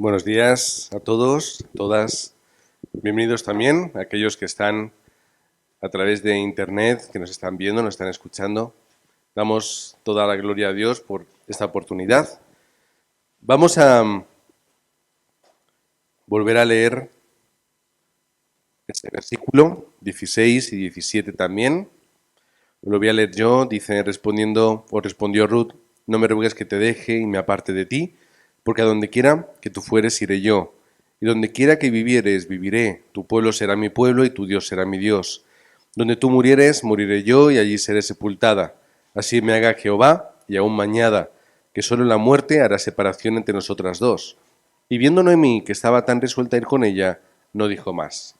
Buenos días a todos, todas. Bienvenidos también a aquellos que están a través de internet, que nos están viendo, nos están escuchando. Damos toda la gloria a Dios por esta oportunidad. Vamos a volver a leer este versículo 16 y 17 también. Lo voy a leer yo. Dice, respondió Ruth: no me ruegues que te deje y me aparte de ti, porque a donde quiera que tú fueres iré yo, y donde quiera que vivieres viviré. Tu pueblo será mi pueblo y tu Dios será mi Dios. Donde tú murieres moriré yo y allí seré sepultada. Así me haga Jehová, y aún mañana, que solo la muerte hará separación entre nosotras dos. Y viendo Noemí que estaba tan resuelta a ir con ella, no dijo más.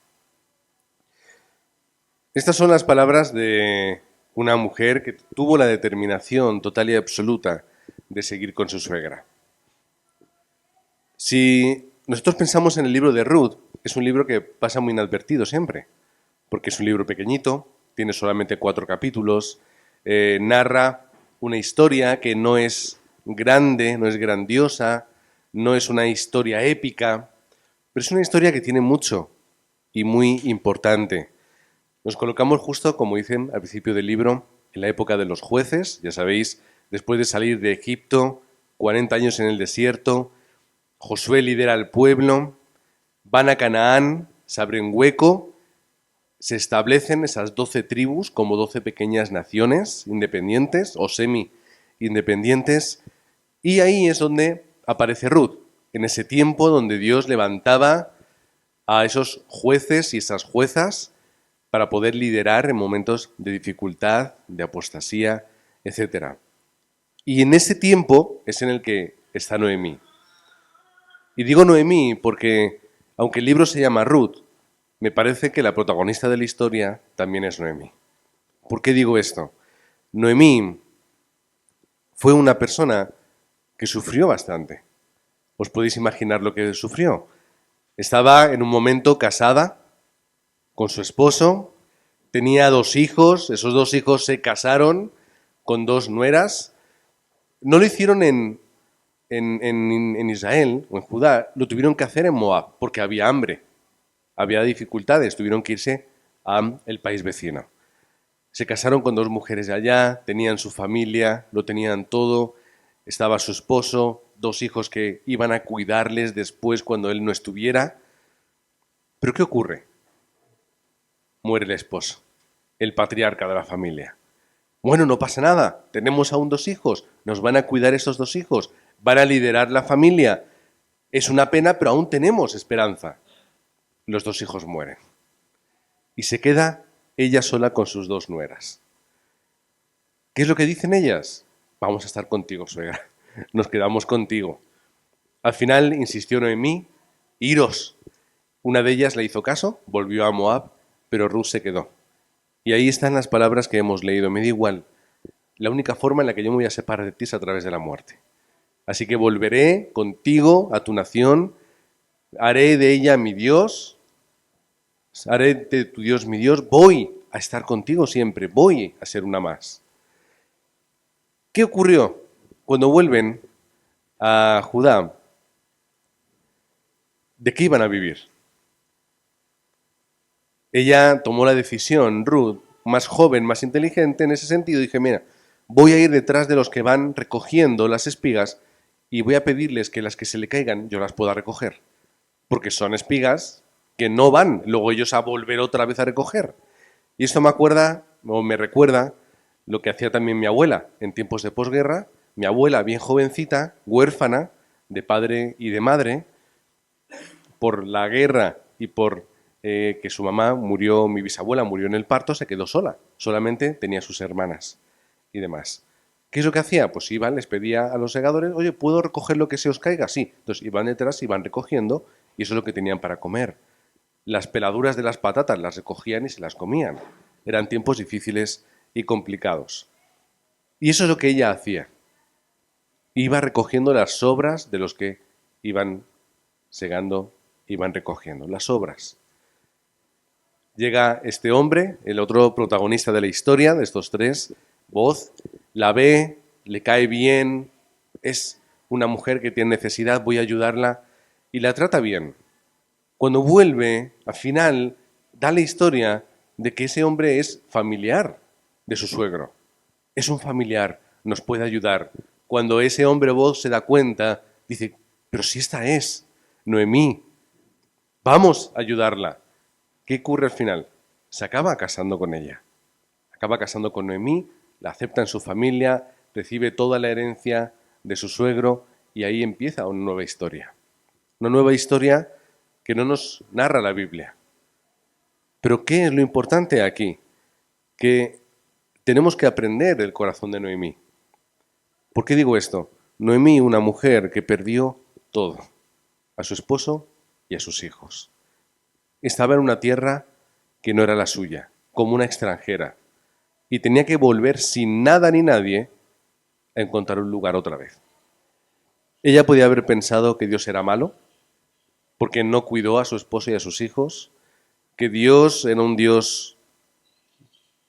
Estas son las palabras de una mujer que tuvo la determinación total y absoluta de seguir con su suegra. Si nosotros pensamos en el libro de Ruth, es un libro que pasa muy inadvertido siempre, porque es un libro pequeñito, tiene solamente 4 capítulos, narra una historia que no es grande, no es grandiosa, no es una historia épica, pero es una historia que tiene mucho y muy importante. Nos colocamos justo, como dicen al principio del libro, en la época de los jueces, ya sabéis, después de salir de Egipto, 40 años en el desierto, Josué lidera al pueblo, van a Canaán, se abre un hueco, se establecen esas 12 tribus como 12 pequeñas naciones independientes o semi-independientes, y ahí es donde aparece Ruth, en ese tiempo donde Dios levantaba a esos jueces y esas juezas para poder liderar en momentos de dificultad, de apostasía, etc. Y en ese tiempo es en el que está Noemí. Y digo Noemí porque, aunque el libro se llama Ruth, me parece que la protagonista de la historia también es Noemí. ¿Por qué digo esto? Noemí fue una persona que sufrió bastante. ¿Os podéis imaginar lo que sufrió? Estaba en un momento casada con su esposo, tenía 2 hijos, esos 2 hijos se casaron con 2 nueras. No lo hicieron en Israel o en Judá, lo tuvieron que hacer en Moab, porque había hambre, había dificultades, tuvieron que irse al país vecino. Se casaron con 2 mujeres de allá, tenían su familia, lo tenían todo, estaba su esposo, 2 hijos que iban a cuidarles después cuando él no estuviera. ¿Pero qué ocurre? Muere el esposo, el patriarca de la familia. Bueno, no pasa nada, tenemos aún 2 hijos, nos van a cuidar esos 2 hijos, van a liderar la familia. Es una pena, pero aún tenemos esperanza. Los 2 hijos mueren. Y se queda ella sola con sus 2 nueras. ¿Qué es lo que dicen ellas? Vamos a estar contigo, suegra. Nos quedamos contigo. Al final insistió Noemí, iros. Una de ellas le hizo caso, volvió a Moab, pero Ruth se quedó. Y ahí están las palabras que hemos leído. Me da igual. La única forma en la que yo me voy a separar de ti es a través de la muerte. Así que volveré contigo a tu nación, haré de ella mi Dios, haré de tu Dios mi Dios, voy a estar contigo siempre, voy a ser una más. ¿Qué ocurrió? Cuando vuelven a Judá, ¿de qué iban a vivir? Ella tomó la decisión, Ruth, más joven, más inteligente en ese sentido, dije, mira, voy a ir detrás de los que van recogiendo las espigas y voy a pedirles que las que se le caigan yo las pueda recoger, porque son espigas que no van luego ellos a volver otra vez a recoger. Y esto me acuerda, o me recuerda, lo que hacía también mi abuela en tiempos de posguerra, mi abuela bien jovencita, huérfana, de padre y de madre, por la guerra y por que su mamá murió, mi bisabuela murió en el parto, se quedó sola, solamente tenía sus hermanas y demás. ¿Qué es lo que hacía? Pues iban, les pedía a los segadores, oye, ¿puedo recoger lo que se os caiga? Sí. Entonces iban detrás, iban recogiendo y eso es lo que tenían para comer. Las peladuras de las patatas las recogían y se las comían. Eran tiempos difíciles y complicados. Y eso es lo que ella hacía. Iba recogiendo las sobras de los que iban segando, iban recogiendo las sobras. Llega este hombre, el otro protagonista de la historia, de estos 3, Boz, la ve, le cae bien, es una mujer que tiene necesidad, voy a ayudarla. y la trata bien. Cuando vuelve, al final, da la historia de que ese hombre es familiar de su suegro. Es un familiar, nos puede ayudar. Cuando ese hombre voz se da cuenta, dice, pero si esta es Noemí, vamos a ayudarla. ¿Qué ocurre al final? Se acaba casando con ella. Acaba casando con Noemí, la acepta en su familia, recibe toda la herencia de su suegro y ahí empieza una nueva historia. Una nueva historia que no nos narra la Biblia. Pero ¿qué es lo importante aquí? Que tenemos que aprender del corazón de Noemí. ¿Por qué digo esto? Noemí, una mujer que perdió todo, a su esposo y a sus hijos. Estaba en una tierra que no era la suya, como una extranjera, y tenía que volver sin nada ni nadie a encontrar un lugar otra vez. Ella podía haber pensado que Dios era malo, porque no cuidó a su esposo y a sus hijos, que Dios era un Dios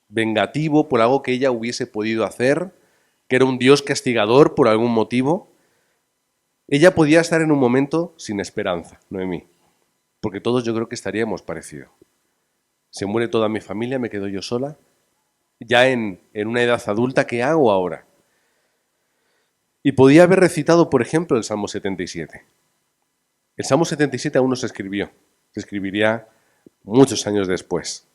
vengativo por algo que ella hubiese podido hacer, que era un Dios castigador por algún motivo. Ella podía estar en un momento sin esperanza, Noemí, porque todos yo creo que estaríamos parecido. Se muere toda mi familia, me quedo yo sola, ya en una edad adulta, ¿qué hago ahora? Y podía haber recitado, por ejemplo, el Salmo 77. El Salmo 77 aún no se escribió, se escribiría muchos años después.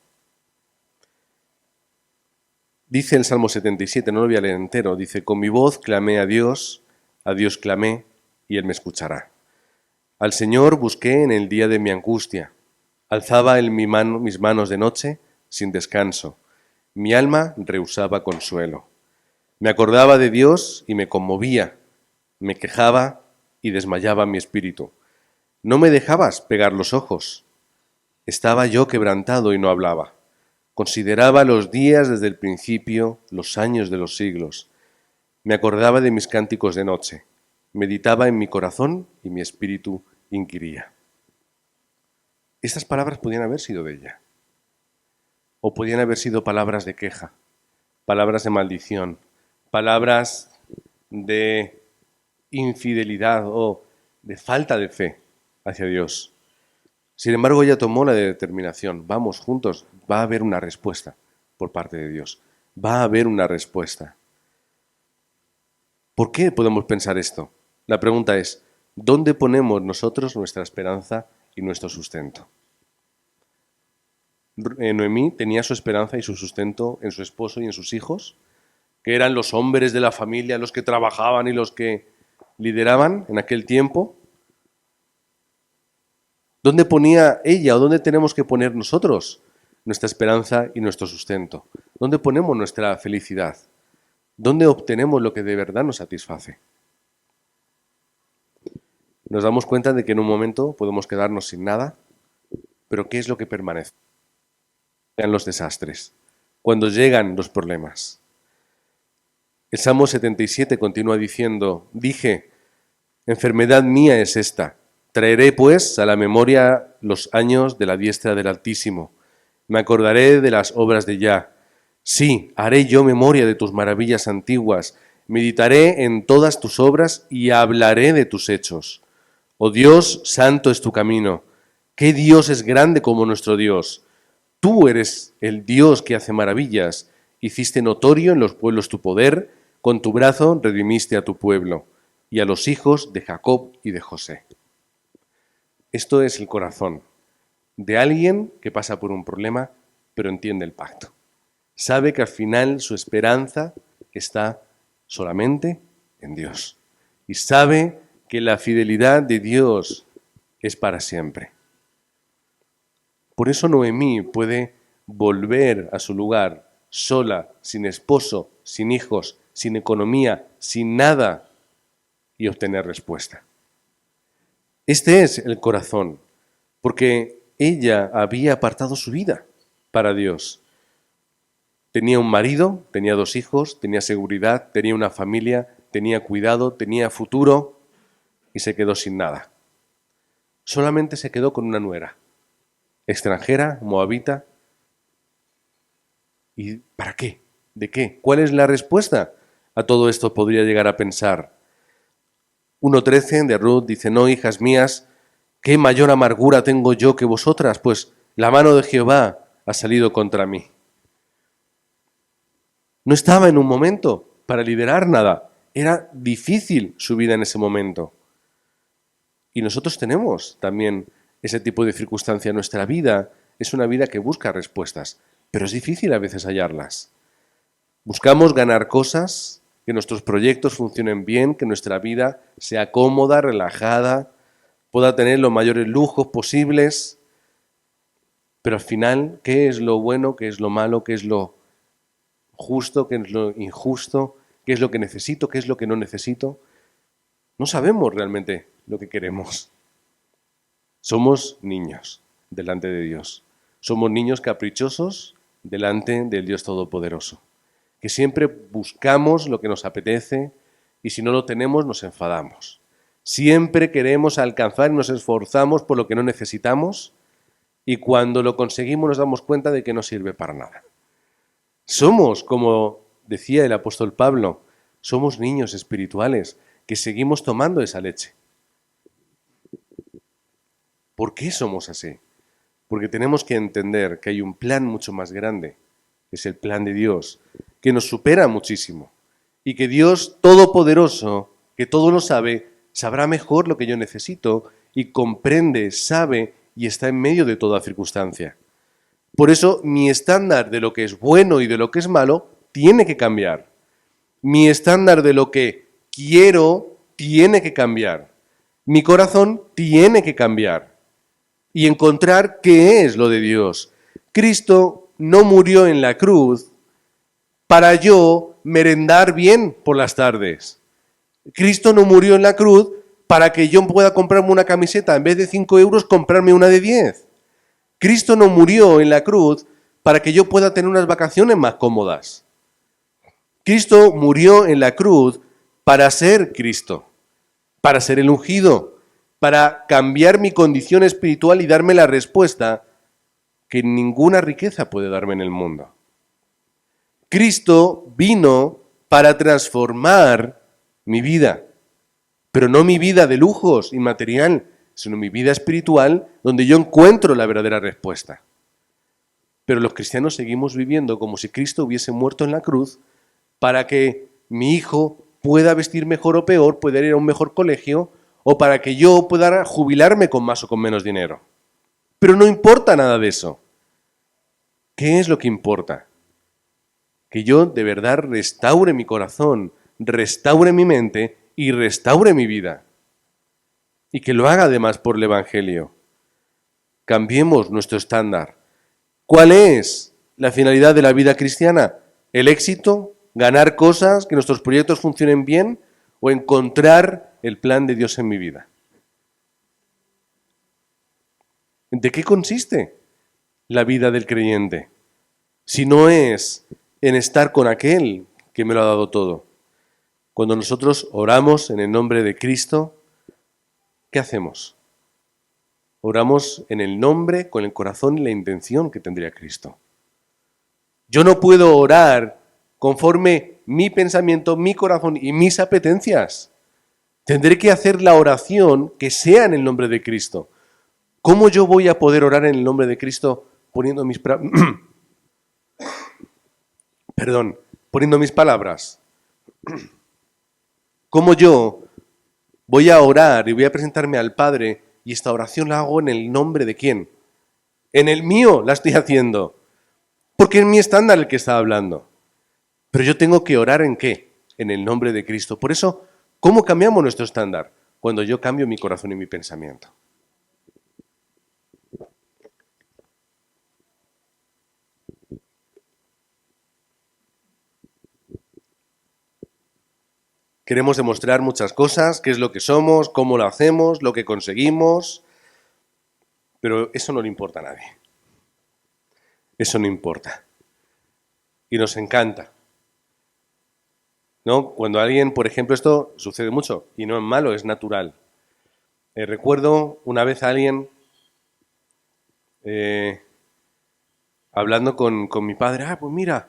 Dice el Salmo 77, no lo voy a leer entero, dice, con mi voz clamé a Dios clamé, y Él me escuchará. Al Señor busqué en el día de mi angustia, alzaba en mis manos de noche sin descanso, mi alma rehusaba consuelo. Me acordaba de Dios y me conmovía, me quejaba y desmayaba mi espíritu. No me dejabas pegar los ojos. Estaba yo quebrantado y no hablaba. Consideraba los días desde el principio, los años de los siglos. Me acordaba de mis cánticos de noche. Meditaba en mi corazón y mi espíritu inquiría. Estas palabras podían haber sido de ella. O podían haber sido palabras de queja, palabras de maldición, palabras de infidelidad o de falta de fe hacia Dios. Sin embargo, ella tomó la determinación, vamos juntos, va a haber una respuesta por parte de Dios, va a haber una respuesta. ¿Por qué podemos pensar esto? La pregunta es, ¿dónde ponemos nosotros nuestra esperanza y nuestro sustento? Noemí tenía su esperanza y su sustento en su esposo y en sus hijos, que eran los hombres de la familia, los que trabajaban y los que lideraban en aquel tiempo. ¿Dónde ponía ella o dónde tenemos que poner nosotros nuestra esperanza y nuestro sustento? ¿Dónde ponemos nuestra felicidad? ¿Dónde obtenemos lo que de verdad nos satisface? Nos damos cuenta de que en un momento podemos quedarnos sin nada, pero ¿qué es lo que permanece? Llegan los desastres, cuando llegan los problemas. El Salmo 77 continúa diciendo, dije, enfermedad mía es esta. Traeré, pues, a la memoria los años de la diestra del Altísimo. Me acordaré de las obras de Yah. Sí, haré yo memoria de tus maravillas antiguas. Meditaré en todas tus obras y hablaré de tus hechos. Oh Dios, santo es tu camino. ¿Qué Dios es grande como nuestro Dios? Tú eres el Dios que hace maravillas. Hiciste notorio en los pueblos tu poder. Con tu brazo redimiste a tu pueblo y a los hijos de Jacob y de José. Esto es el corazón de alguien que pasa por un problema, pero entiende el pacto. Sabe que al final su esperanza está solamente en Dios. Y sabe que la fidelidad de Dios es para siempre. Por eso Noemí puede volver a su lugar sola, sin esposo, sin hijos, sin economía, sin nada, y obtener respuesta. Este es el corazón, porque ella había apartado su vida para Dios. Tenía un marido, tenía 2 hijos, tenía seguridad, tenía una familia, tenía cuidado, tenía futuro y se quedó sin nada. Solamente se quedó con una nuera, extranjera, moabita. ¿Y para qué? ¿De qué? ¿Cuál es la respuesta a todo esto? Podría llegar a pensar. 1.13 de Ruth dice, no, hijas mías, ¿Qué mayor amargura tengo yo que vosotras? Pues la mano de Jehová ha salido contra mí. No estaba en un momento para liderar nada. Era difícil su vida en ese momento. Y nosotros tenemos también ese tipo de circunstancia en nuestra vida. Es una vida que busca respuestas, pero es difícil a veces hallarlas. Buscamos ganar cosas, que nuestros proyectos funcionen bien, que nuestra vida sea cómoda, relajada, pueda tener los mayores lujos posibles. Pero al final, ¿qué es lo bueno? ¿Qué es lo malo? ¿Qué es lo justo? ¿Qué es lo injusto? ¿Qué es lo que necesito? ¿Qué es lo que no necesito? No sabemos realmente lo que queremos. Somos niños delante de Dios. Somos niños caprichosos delante del Dios Todopoderoso, que siempre buscamos lo que nos apetece y si no lo tenemos nos enfadamos. Siempre queremos alcanzar y nos esforzamos por lo que no necesitamos y cuando lo conseguimos nos damos cuenta de que no sirve para nada. Somos, como decía el apóstol Pablo, somos niños espirituales que seguimos tomando esa leche. ¿Por qué somos así? Porque tenemos que entender que hay un plan mucho más grande, que es el plan de Dios, que nos supera muchísimo y que Dios Todopoderoso, que todo lo sabe, sabrá mejor lo que yo necesito y comprende, sabe y está en medio de toda circunstancia. Por eso mi estándar de lo que es bueno y de lo que es malo tiene que cambiar. Mi estándar de lo que quiero tiene que cambiar. Mi corazón tiene que cambiar. Y encontrar qué es lo de Dios. Cristo no murió en la cruz para yo merendar bien por las tardes. Cristo no murió en la cruz para que yo pueda comprarme una camiseta, en vez de 5 euros, comprarme una de 10. Cristo no murió en la cruz para que yo pueda tener unas vacaciones más cómodas. Cristo murió en la cruz para ser Cristo, para ser el ungido, para cambiar mi condición espiritual y darme la respuesta que ninguna riqueza puede darme en el mundo. Cristo vino para transformar mi vida, pero no mi vida de lujos y material, sino mi vida espiritual, donde yo encuentro la verdadera respuesta. Pero los cristianos seguimos viviendo como si Cristo hubiese muerto en la cruz para que mi hijo pueda vestir mejor o peor, pueda ir a un mejor colegio, o para que yo pueda jubilarme con más o con menos dinero. Pero no importa nada de eso. ¿Qué es lo que importa? Que yo de verdad restaure mi corazón, restaure mi mente y restaure mi vida. Y que lo haga además por el Evangelio. Cambiemos nuestro estándar. ¿Cuál es la finalidad de la vida cristiana? ¿El éxito? ¿Ganar cosas? ¿Que nuestros proyectos funcionen bien? ¿O encontrar el plan de Dios en mi vida? ¿De qué consiste la vida del creyente? Si no es en estar con aquel que me lo ha dado todo. Cuando nosotros oramos en el nombre de Cristo, ¿qué hacemos? Oramos en el nombre, con el corazón y la intención que tendría Cristo. Yo no puedo orar conforme mi pensamiento, mi corazón y mis apetencias. Tendré que hacer la oración que sea en el nombre de Cristo. ¿Cómo yo voy a poder orar en el nombre de Cristo poniendo poniendo mis palabras? ¿Cómo yo voy a orar y voy a presentarme al Padre y esta oración la hago en el nombre de quién? En el mío la estoy haciendo, porque es mi estándar el que está hablando. Pero yo tengo que orar ¿en qué? En el nombre de Cristo. Por eso, ¿cómo cambiamos nuestro estándar? Cuando yo cambio mi corazón y mi pensamiento. Queremos demostrar muchas cosas, qué es lo que somos, cómo lo hacemos, lo que conseguimos, pero eso no le importa a nadie. Eso no importa. Y nos encanta. ¿No? Cuando alguien, por ejemplo, esto sucede mucho, y no es malo, es natural. Recuerdo una vez a alguien hablando con mi padre, pues mira,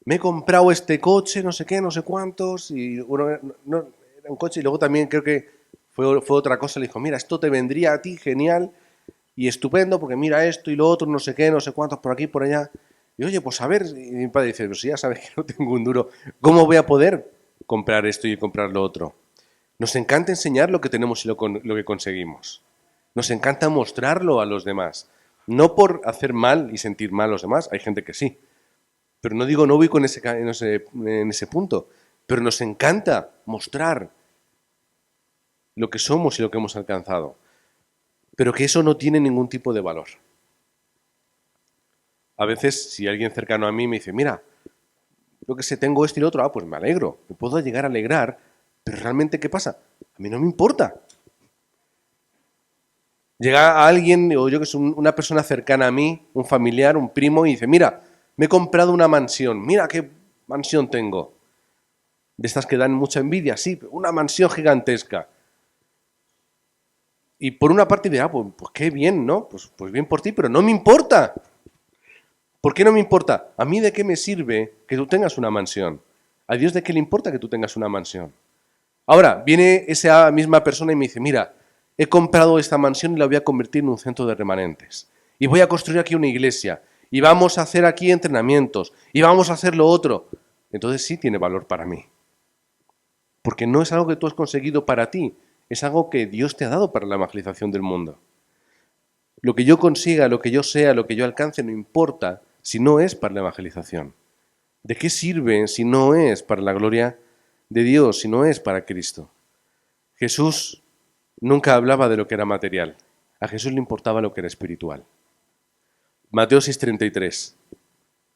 me he comprado este coche, no sé qué, no sé cuántos, y era un coche, y luego también creo que fue otra cosa, le dijo, mira, esto te vendría a ti genial y estupendo, porque mira esto y lo otro, no sé qué, no sé cuántos, por aquí, por allá. Y oye, pues a ver, y mi padre dice, pues si ya sabes que no tengo un duro, ¿cómo voy a poder comprar esto y comprar lo otro? Nos encanta enseñar lo que tenemos y lo que conseguimos. Nos encanta mostrarlo a los demás. No por hacer mal y sentir mal a los demás, hay gente que sí. Pero no digo, no voy con en ese punto. Pero nos encanta mostrar lo que somos y lo que hemos alcanzado. Pero que eso no tiene ningún tipo de valor. A veces, si alguien cercano a mí me dice, mira, yo que sé, tengo esto y lo otro, pues me alegro, me puedo llegar a alegrar, pero realmente, ¿qué pasa? A mí no me importa. Llega a alguien, o yo que sé, una persona cercana a mí, un familiar, un primo, y dice, mira, me he comprado una mansión, mira qué mansión tengo. De estas que dan mucha envidia, sí, una mansión gigantesca. Y por una parte dirá, pues qué bien, ¿no? Pues bien por ti, pero no me importa. ¿Por qué no me importa? ¿A mí de qué me sirve que tú tengas una mansión? ¿A Dios de qué le importa que tú tengas una mansión? Ahora, viene esa misma persona y me dice, mira, he comprado esta mansión y la voy a convertir en un centro de remanentes. Y voy a construir aquí una iglesia. Y vamos a hacer aquí entrenamientos. Y vamos a hacer lo otro. Entonces sí tiene valor para mí. Porque no es algo que tú has conseguido para ti. Es algo que Dios te ha dado para la evangelización del mundo. Lo que yo consiga, lo que yo sea, lo que yo alcance, no importa si no es para la evangelización. ¿De qué sirve si no es para la gloria de Dios, si no es para Cristo? Jesús nunca hablaba de lo que era material. A Jesús le importaba lo que era espiritual. Mateo 6:33.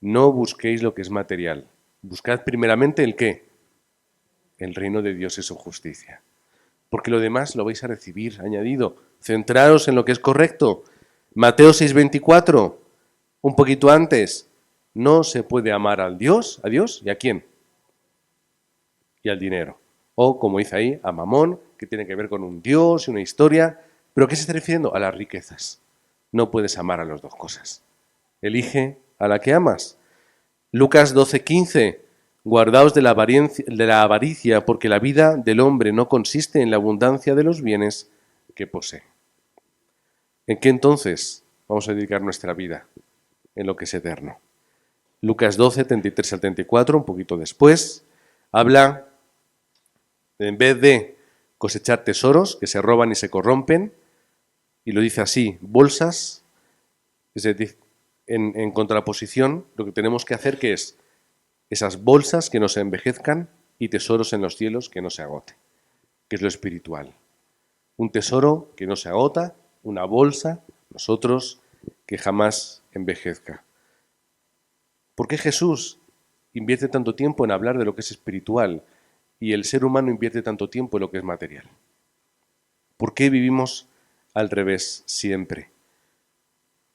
No busquéis lo que es material. Buscad primeramente el qué. El reino de Dios y su justicia. Porque lo demás lo vais a recibir añadido. Centraos en lo que es correcto. Mateo 6:24. Un poquito antes. No se puede amar a Dios y a quién. Y al dinero. O, como dice ahí, a Mamón, que tiene que ver con un Dios y una historia. ¿Pero qué se está refiriendo? A las riquezas. No puedes amar a las dos cosas. Elige a la que amas. Lucas 12:15. Guardaos de la avaricia, porque la vida del hombre no consiste en la abundancia de los bienes que posee. ¿En qué entonces vamos a dedicar nuestra vida? En lo que es eterno. Lucas 12:33 al 34, un poquito después, habla, en vez de cosechar tesoros que se roban y se corrompen, y lo dice así, bolsas, es decir, en contraposición, lo que tenemos que hacer que es esas bolsas que no se envejezcan y tesoros en los cielos que no se agoten, que es lo espiritual. Un tesoro que no se agota, una bolsa, nosotros, que jamás envejezca. ¿Por qué Jesús invierte tanto tiempo en hablar de lo que es espiritual y el ser humano invierte tanto tiempo en lo que es material? ¿Por qué vivimos al revés siempre?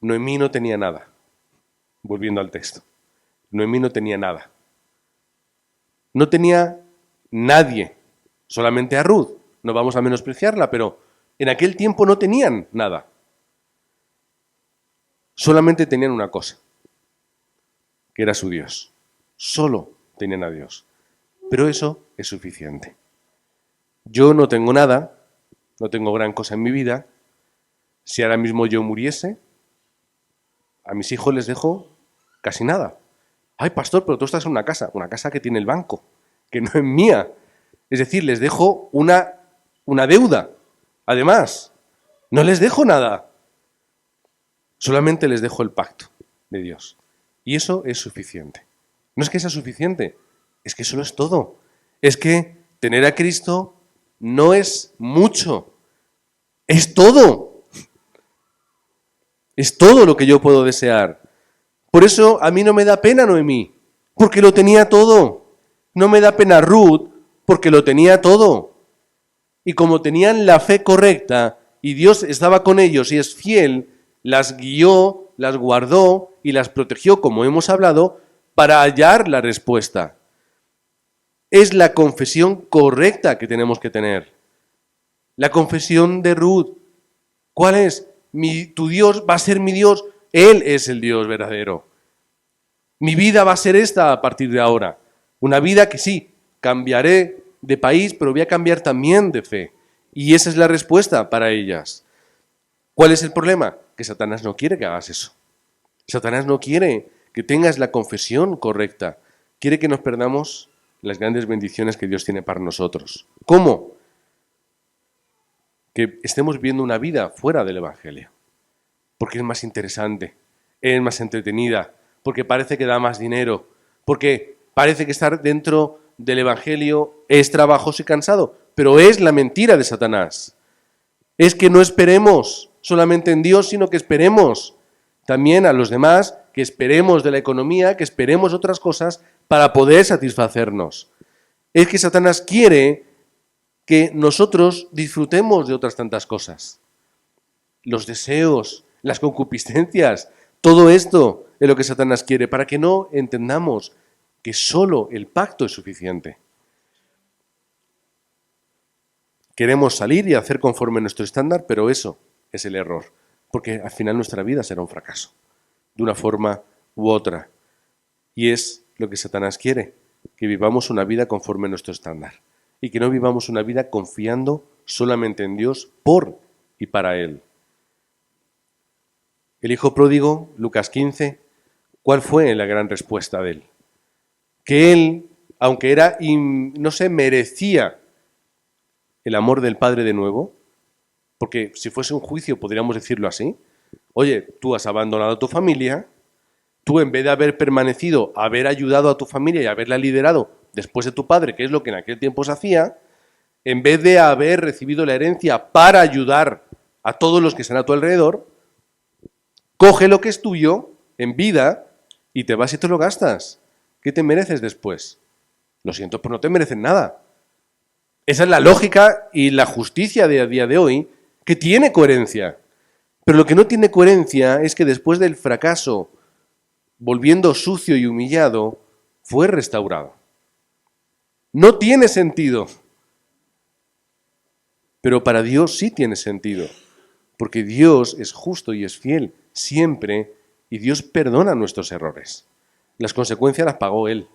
Noemí no tenía nada. Volviendo al texto. Noemí no tenía nada. No tenía nadie, solamente a Ruth. No vamos a menospreciarla, pero en aquel tiempo no tenían nada. Solamente tenían una cosa, que era su Dios. Solo tenían a Dios. Pero eso es suficiente. Yo no tengo nada, no tengo gran cosa en mi vida. Si ahora mismo yo muriese, a mis hijos les dejo casi nada. Ay, pastor, pero tú estás en una casa que tiene el banco, que no es mía. Es decir, les dejo una deuda. Además, no les dejo nada. Solamente les dejo el pacto de Dios. Y eso es suficiente. No es que sea suficiente, es que eso lo es todo. Es que tener a Cristo no es mucho, es todo. Es todo lo que yo puedo desear. Por eso a mí no me da pena Noemí, porque lo tenía todo. No me da pena Ruth, porque lo tenía todo. Y como tenían la fe correcta y Dios estaba con ellos y es fiel, las guió, las guardó y las protegió, como hemos hablado, para hallar la respuesta. Es la confesión correcta que tenemos que tener. La confesión de Ruth. ¿Cuál es? Tu Dios va a ser mi Dios. Él es el Dios verdadero. Mi vida va a ser esta a partir de ahora. Una vida que sí, cambiaré de país, pero voy a cambiar también de fe. Y esa es la respuesta para ellas. ¿Cuál es el problema? Que Satanás no quiere que hagas eso. Satanás no quiere que tengas la confesión correcta. Quiere que nos perdamos las grandes bendiciones que Dios tiene para nosotros. ¿Cómo? Que estemos viviendo una vida fuera del Evangelio. Porque es más interesante, es más entretenida, porque parece que da más dinero, porque parece que estar dentro del Evangelio es trabajoso y cansado, pero es la mentira de Satanás. Es que no esperemos solamente en Dios, sino que esperemos también a los demás, que esperemos de la economía, que esperemos otras cosas para poder satisfacernos. Es que Satanás quiere que nosotros disfrutemos de otras tantas cosas. Los deseos, las concupiscencias, todo esto es lo que Satanás quiere, para que no entendamos que solo el pacto es suficiente. Queremos salir y hacer conforme nuestro estándar, pero eso es el error, porque al final nuestra vida será un fracaso, de una forma u otra. Y es lo que Satanás quiere, que vivamos una vida conforme a nuestro estándar, y que no vivamos una vida confiando solamente en Dios por y para Él. El hijo pródigo, Lucas 15, ¿cuál fue la gran respuesta de él? Que él, aunque merecía el amor del Padre de nuevo, porque si fuese un juicio podríamos decirlo así, oye, tú has abandonado a tu familia, tú en vez de haber permanecido, haber ayudado a tu familia y haberla liderado después de tu padre, que es lo que en aquel tiempo se hacía, en vez de haber recibido la herencia para ayudar a todos los que están a tu alrededor, coge lo que es tuyo en vida y te vas y te lo gastas. ¿Qué te mereces después? Lo siento, pero no te merecen nada. Esa es la lógica y la justicia de a día de hoy, que tiene coherencia. Pero lo que no tiene coherencia es que después del fracaso, volviendo sucio y humillado, fue restaurado. No tiene sentido. Pero para Dios sí tiene sentido. Porque Dios es justo y es fiel siempre, y Dios perdona nuestros errores. Las consecuencias las pagó Él,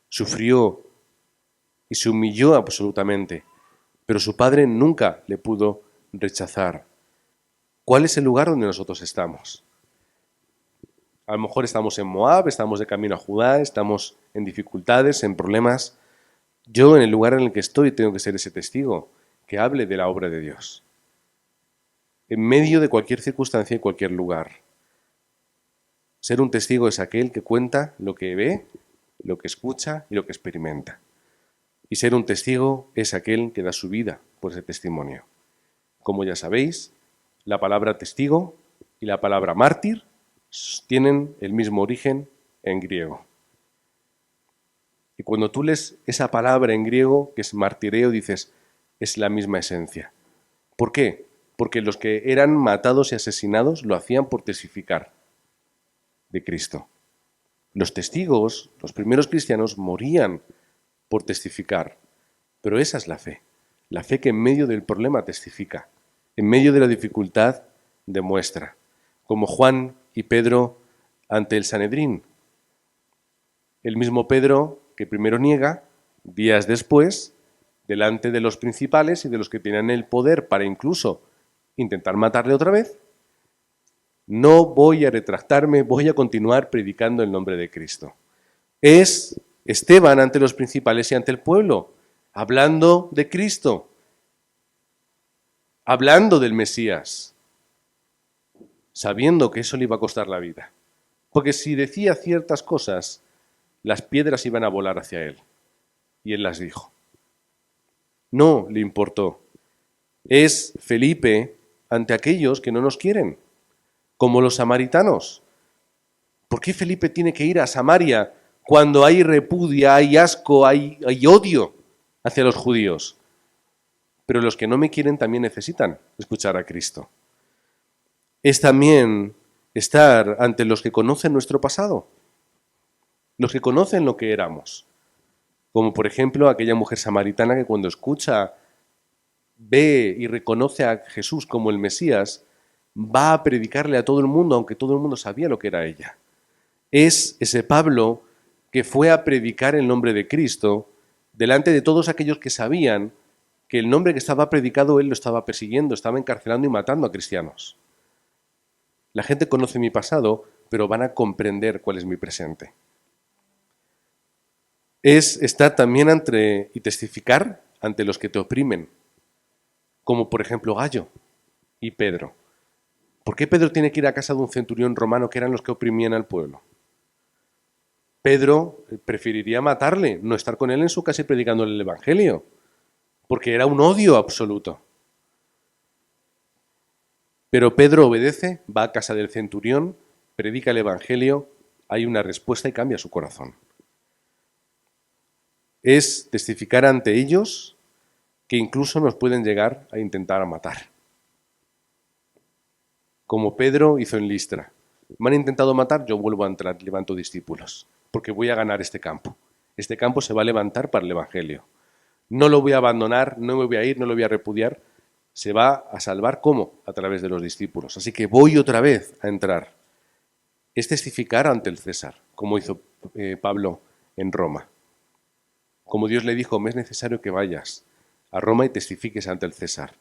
sufrió y se humilló absolutamente, pero su Padre nunca le pudo rechazar. ¿Cuál es el lugar donde nosotros estamos? A lo mejor estamos en Moab, estamos de camino a Judá, estamos en dificultades, en problemas. Yo en el lugar en el que estoy tengo que ser ese testigo que hable de la obra de Dios. En medio de cualquier circunstancia y cualquier lugar. Ser un testigo es aquel que cuenta lo que ve, lo que escucha y lo que experimenta. Y ser un testigo es aquel que da su vida por ese testimonio. Como ya sabéis, la palabra testigo y la palabra mártir tienen el mismo origen en griego. Y cuando tú lees esa palabra en griego, que es martireo, dices, es la misma esencia. ¿Por qué? Porque los que eran matados y asesinados lo hacían por testificar de Cristo. Los testigos, los primeros cristianos, morían por testificar, pero esa es la fe que en medio del problema testifica, en medio de la dificultad demuestra, como Juan y Pedro ante el Sanedrín. El mismo Pedro que primero niega, días después, delante de los principales y de los que tenían el poder para incluso intentar matarle otra vez, no voy a retractarme, voy a continuar predicando el nombre de Cristo. Es Esteban ante los principales y ante el pueblo, hablando de Cristo, hablando del Mesías, sabiendo que eso le iba a costar la vida. Porque si decía ciertas cosas, las piedras iban a volar hacia él. Y él las dijo. No le importó. Es Felipe ante aquellos que no nos quieren, como los samaritanos. ¿Por qué Felipe tiene que ir a Samaria cuando hay repudia, hay asco, hay odio hacia los judíos? Pero los que no me quieren también necesitan escuchar a Cristo. Es también estar ante los que conocen nuestro pasado, los que conocen lo que éramos. Como por ejemplo aquella mujer samaritana que cuando escucha, ve y reconoce a Jesús como el Mesías, va a predicarle a todo el mundo, aunque todo el mundo sabía lo que era ella. Es ese Pablo que fue a predicar el nombre de Cristo delante de todos aquellos que sabían que el nombre que estaba predicado él lo estaba persiguiendo, estaba encarcelando y matando a cristianos. La gente conoce mi pasado, pero van a comprender cuál es mi presente. Es estar también y testificar ante los que te oprimen, como por ejemplo Gallo y Pedro. ¿Por qué Pedro tiene que ir a casa de un centurión romano que eran los que oprimían al pueblo? Pedro preferiría matarle, no estar con él en su casa y predicándole el Evangelio, porque era un odio absoluto. Pero Pedro obedece, va a casa del centurión, predica el Evangelio, hay una respuesta y cambia su corazón. Es testificar ante ellos que incluso nos pueden llegar a intentar matar. Como Pedro hizo en Listra. Me han intentado matar, yo vuelvo a entrar, levanto discípulos, porque voy a ganar este campo. Este campo se va a levantar para el Evangelio. No lo voy a abandonar, no me voy a ir, no lo voy a repudiar. Se va a salvar, ¿cómo? A través de los discípulos. Así que voy otra vez a entrar. Es testificar ante el César, como hizo Pablo en Roma. Como Dios le dijo, me es necesario que vayas a Roma y testifiques ante el César.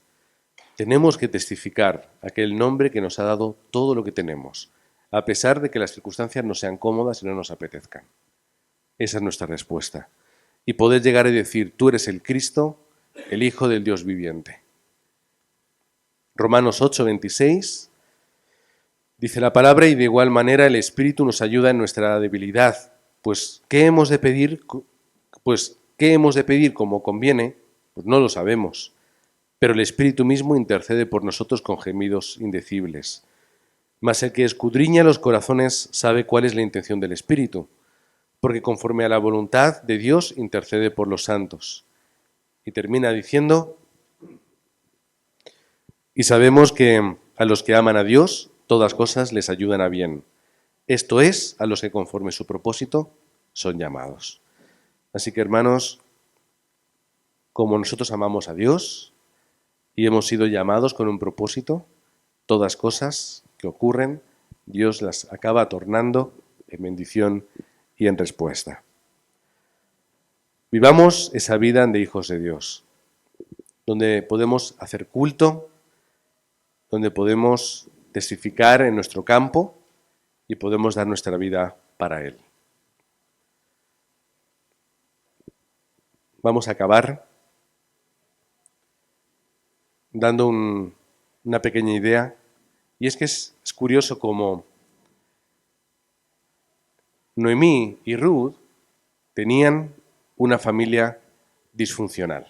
Tenemos que testificar aquel nombre que nos ha dado todo lo que tenemos, a pesar de que las circunstancias no sean cómodas y no nos apetezcan. Esa es nuestra respuesta. Y poder llegar a decir, tú eres el Cristo, el Hijo del Dios viviente. Romanos 8:26 dice la palabra, y de igual manera el Espíritu nos ayuda en nuestra debilidad. Pues, ¿qué hemos de pedir como conviene? Pues no lo sabemos. Pero el Espíritu mismo intercede por nosotros con gemidos indecibles. Mas el que escudriña los corazones sabe cuál es la intención del Espíritu, porque conforme a la voluntad de Dios intercede por los santos. Y termina diciendo, y sabemos que a los que aman a Dios, todas cosas les ayudan a bien. Esto es, a los que conforme su propósito son llamados. Así que, hermanos, como nosotros amamos a Dios y hemos sido llamados con un propósito, todas cosas que ocurren, Dios las acaba tornando en bendición y en respuesta. Vivamos esa vida de hijos de Dios, donde podemos hacer culto, donde podemos testificar en nuestro campo y podemos dar nuestra vida para Él. Vamos a acabar dando una pequeña idea, y es que es curioso como Noemí y Ruth tenían una familia disfuncional.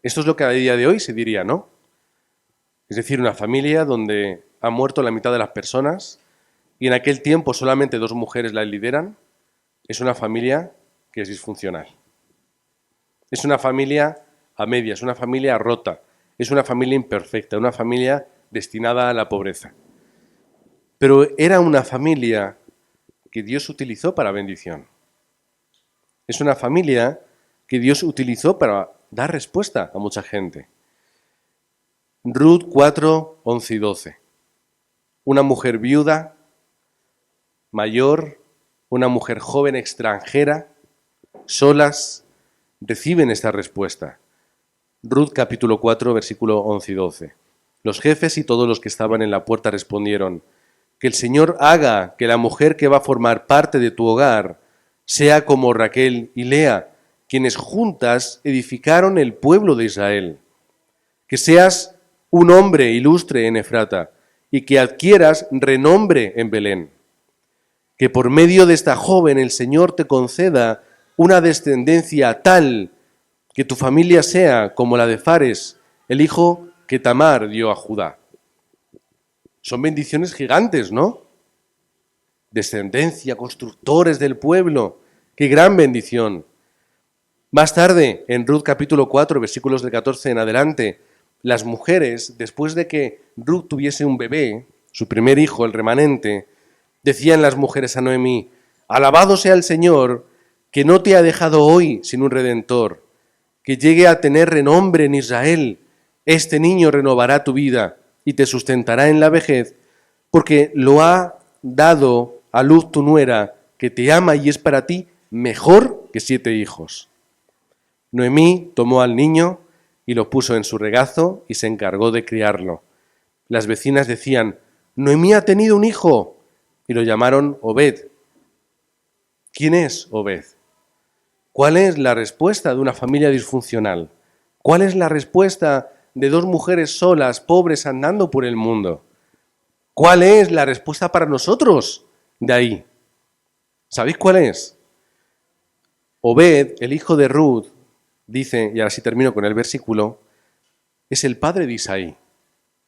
Esto es lo que a día de hoy se diría, ¿no? Es decir, una familia donde ha muerto la mitad de las personas y en aquel tiempo solamente 2 mujeres la lideran, es una familia que es disfuncional. Es una familia a medias, una familia rota, es una familia imperfecta, una familia destinada a la pobreza. Pero era una familia que Dios utilizó para bendición. Es una familia que Dios utilizó para dar respuesta a mucha gente. Ruth 4, 11 y 12. Una mujer viuda, mayor, una mujer joven extranjera, solas, reciben esta respuesta. Ruth capítulo 4, versículo 11 y 12. Los jefes y todos los que estaban en la puerta respondieron, que el Señor haga que la mujer que va a formar parte de tu hogar sea como Raquel y Lea, quienes juntas edificaron el pueblo de Israel. Que seas un hombre ilustre en Efrata y que adquieras renombre en Belén. Que por medio de esta joven el Señor te conceda una descendencia tal que tu familia sea como la de Fares, el hijo que Tamar dio a Judá. Son bendiciones gigantes, ¿no? Descendencia, constructores del pueblo. ¡Qué gran bendición! Más tarde, en Ruth capítulo 4, versículos del 14 en adelante, las mujeres, después de que Ruth tuviese un bebé, su primer hijo, el remanente, decían las mujeres a Noemí, alabado sea el Señor, que no te ha dejado hoy sin un redentor, que llegue a tener renombre en Israel. Este niño renovará tu vida y te sustentará en la vejez, porque lo ha dado a luz tu nuera, que te ama y es para ti mejor que 7 hijos. Noemí tomó al niño y lo puso en su regazo y se encargó de criarlo. Las vecinas decían: Noemí ha tenido un hijo, y lo llamaron Obed. ¿Quién es Obed? ¿Cuál es la respuesta de una familia disfuncional? ¿Cuál es la respuesta de dos mujeres solas, pobres, andando por el mundo? ¿Cuál es la respuesta para nosotros de ahí? ¿Sabéis cuál es? Obed, el hijo de Ruth, dice, y ahora sí termino con el versículo, es el padre de Isaí.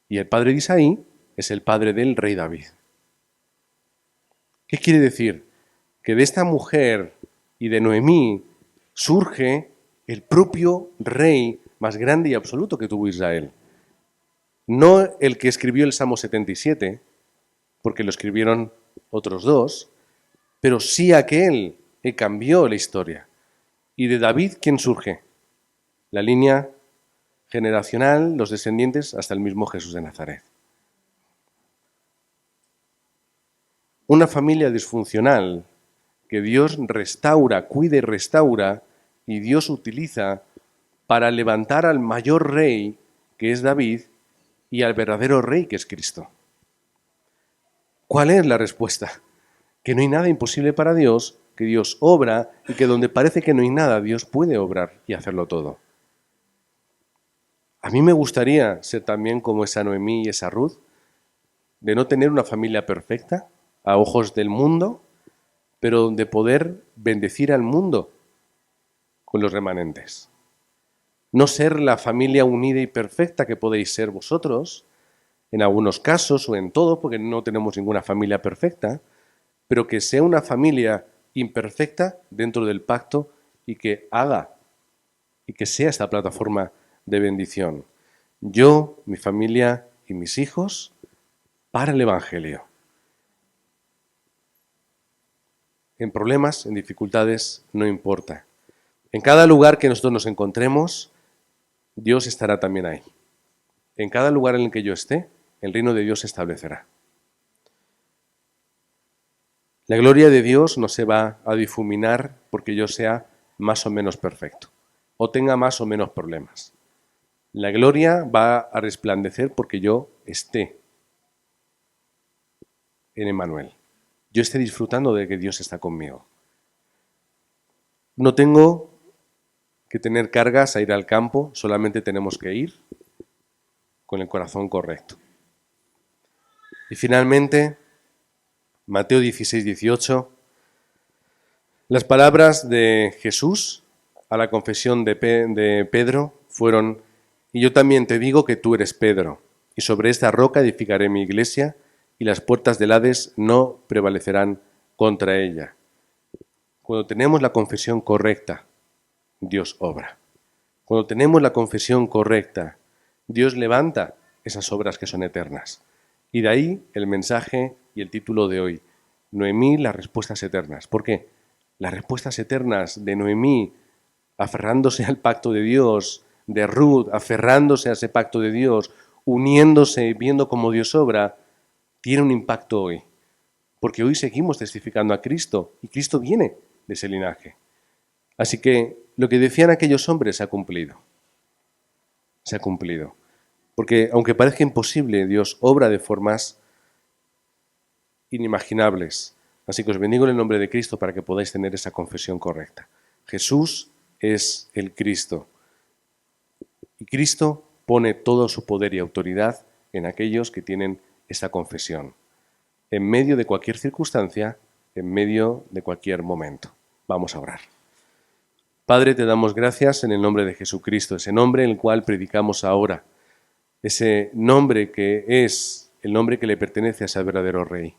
Y el padre de Isaí es el padre del rey David. ¿Qué quiere decir? Que de esta mujer y de Noemí surge el propio rey más grande y absoluto que tuvo Israel. No el que escribió el Salmo 77, porque lo escribieron otros dos, pero sí aquel que cambió la historia. ¿Y de David quién surge? La línea generacional, los descendientes, hasta el mismo Jesús de Nazaret. Una familia disfuncional que Dios restaura, cuida y restaura, y Dios utiliza para levantar al mayor rey, que es David, y al verdadero rey, que es Cristo. ¿Cuál es la respuesta? Que no hay nada imposible para Dios, que Dios obra y que donde parece que no hay nada, Dios puede obrar y hacerlo todo. A mí me gustaría ser también como esa Noemí y esa Ruth, de no tener una familia perfecta a ojos del mundo, pero de poder bendecir al mundo con los remanentes. No ser la familia unida y perfecta que podéis ser vosotros, en algunos casos o en todo, porque no tenemos ninguna familia perfecta, pero que sea una familia imperfecta dentro del pacto y que haga y que sea esta plataforma de bendición. Yo, mi familia y mis hijos para el Evangelio. En problemas, en dificultades, no importa. En cada lugar que nosotros nos encontremos, Dios estará también ahí. En cada lugar en el que yo esté, el reino de Dios se establecerá. La gloria de Dios no se va a difuminar porque yo sea más o menos perfecto o tenga más o menos problemas. La gloria va a resplandecer porque yo esté en Emmanuel. Yo esté disfrutando de que Dios está conmigo. No tengo que tener cargas a ir al campo, solamente tenemos que ir con el corazón correcto. Y finalmente, Mateo 16, 18, las palabras de Jesús a la confesión de Pedro fueron: y yo también te digo que tú eres Pedro, y sobre esta roca edificaré mi iglesia, y las puertas del Hades no prevalecerán contra ella. Cuando tenemos la confesión correcta, Dios obra. Cuando tenemos la confesión correcta, Dios levanta esas obras que son eternas. Y de ahí el mensaje y el título de hoy: Noemí, las respuestas eternas. ¿Por qué? Las respuestas eternas de Noemí, aferrándose al pacto de Dios, de Ruth, aferrándose a ese pacto de Dios, uniéndose y viendo cómo Dios obra, tiene un impacto hoy. Porque hoy seguimos testificando a Cristo y Cristo viene de ese linaje. Así que lo que decían aquellos hombres se ha cumplido. Se ha cumplido. Porque aunque parezca imposible, Dios obra de formas inimaginables. Así que os bendigo en el nombre de Cristo para que podáis tener esa confesión correcta. Jesús es el Cristo. Y Cristo pone todo su poder y autoridad en aquellos que tienen esta confesión. En medio de cualquier circunstancia, en medio de cualquier momento. Vamos a orar. Padre, te damos gracias en el nombre de Jesucristo, ese nombre en el cual predicamos ahora, ese nombre que es el nombre que le pertenece a ese verdadero Rey.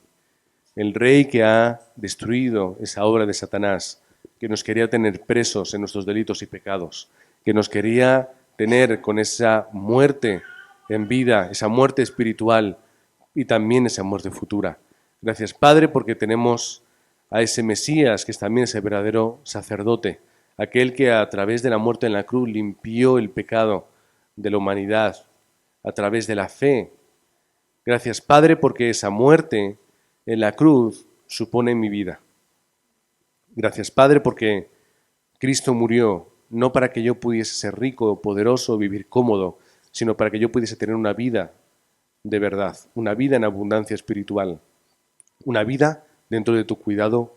El Rey que ha destruido esa obra de Satanás, que nos quería tener presos en nuestros delitos y pecados, que nos quería tener con esa muerte en vida, esa muerte espiritual y también esa muerte futura. Gracias, Padre, porque tenemos a ese Mesías, que es también ese verdadero sacerdote, aquel que a través de la muerte en la cruz limpió el pecado de la humanidad, a través de la fe. Gracias, Padre, porque esa muerte en la cruz supone mi vida. Gracias, Padre, porque Cristo murió no para que yo pudiese ser rico, poderoso, vivir cómodo, sino para que yo pudiese tener una vida de verdad, una vida en abundancia espiritual, una vida dentro de tu cuidado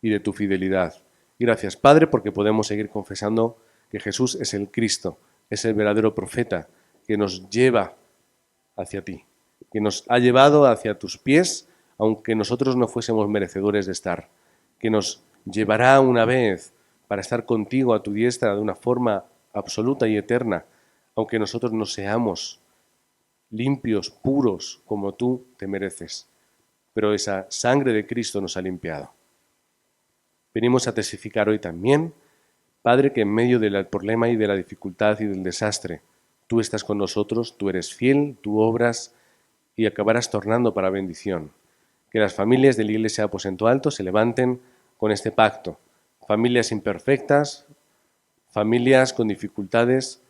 y de tu fidelidad. Y gracias, Padre, porque podemos seguir confesando que Jesús es el Cristo, es el verdadero profeta que nos lleva hacia ti, que nos ha llevado hacia tus pies, aunque nosotros no fuésemos merecedores de estar, que nos llevará una vez para estar contigo a tu diestra de una forma absoluta y eterna, aunque nosotros no seamos limpios, puros, como tú te mereces. Pero esa sangre de Cristo nos ha limpiado. Venimos a testificar hoy también, Padre, que en medio del problema y de la dificultad y del desastre, tú estás con nosotros, tú eres fiel, tú obras y acabarás tornando para bendición. Que las familias de la Iglesia de Aposento Alto se levanten con este pacto. Familias imperfectas, familias con dificultades,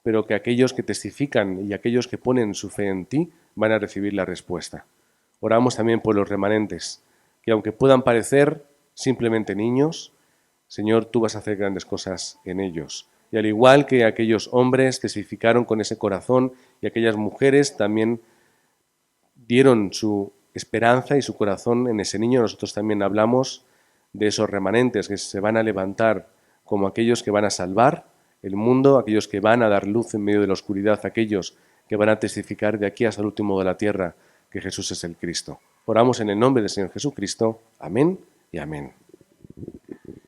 pero que aquellos que testifican y aquellos que ponen su fe en ti van a recibir la respuesta. Oramos también por los remanentes, que aunque puedan parecer simplemente niños, Señor, tú vas a hacer grandes cosas en ellos. Y al igual que aquellos hombres testificaron con ese corazón y aquellas mujeres también dieron su esperanza y su corazón en ese niño, nosotros también hablamos de esos remanentes que se van a levantar como aquellos que van a salvar el mundo, aquellos que van a dar luz en medio de la oscuridad, aquellos que van a testificar de aquí hasta el último de la tierra que Jesús es el Cristo. Oramos en el nombre del Señor Jesucristo. Amén y amén.